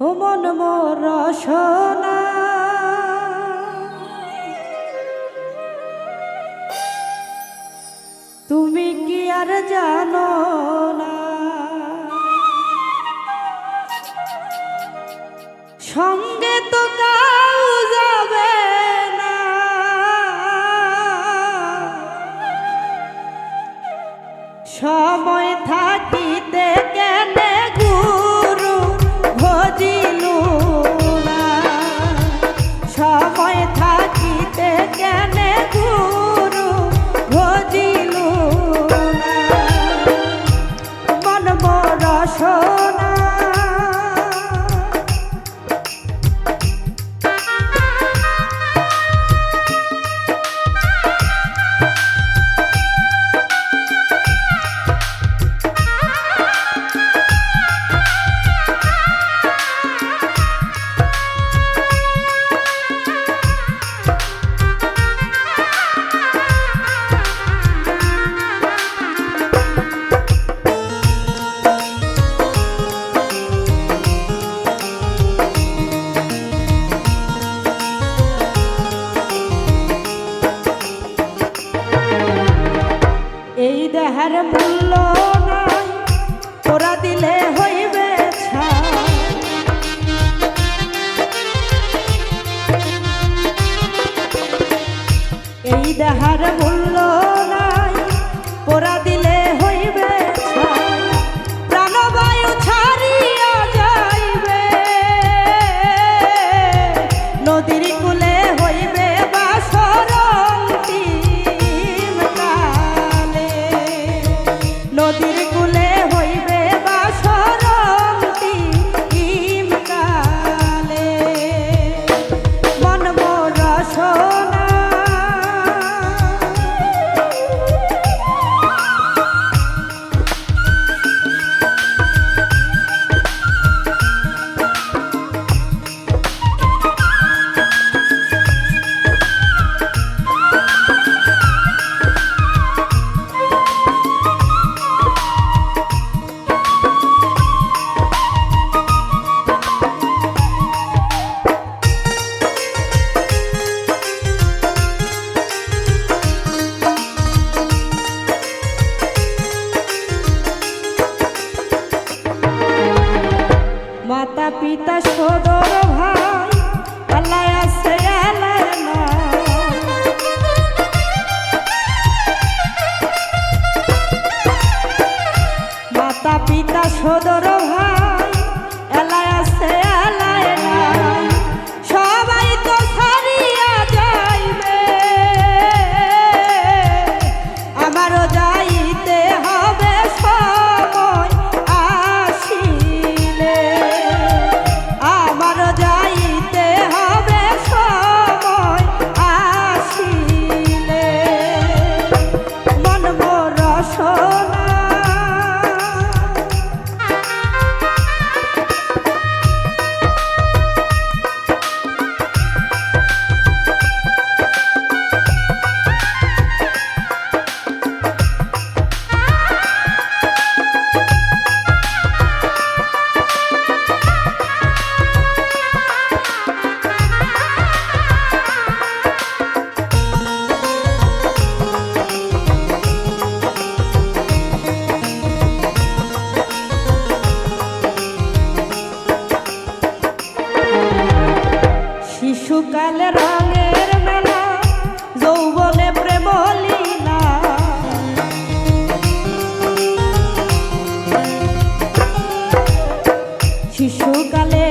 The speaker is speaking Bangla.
ও মন মোর রসনা তুমি কি আর জানো না সঙ্গে তো কাউ যাবে না সময় থাকিতে কেনে গুরু ভজিলু না সময় থাকিতে কেনে গুরু ভজিলু না মন মোর রসনা এই দেহের মূল্য নাই তোরা দিলে হইবে ছাই এই দেহের মূল্য নাই তোরা দিলে হইবে ছাই প্রাণবায়ু ছাড়িয়া যাইবে নদীর কূলে হইবে বাসর নদীর কূলে হইবে বাসর অন্তিম কালে মন মোর রসনা মাতা পিতা সদর ভাই আল্লাহ আছে আল্লাহ না মাতা পিতা সদর ভাই আল্লাহ আছে আল্লাহ না সবাই তো ছাড়িয়া যাইবে আমারও যাইতে হবে সময় আসিলে আমারও যাইতে হবে সময় আসিলে মন মোর রসনা শিশুকালে রঙের মেলা যৌবনে প্রেম লীলা শিশুকালে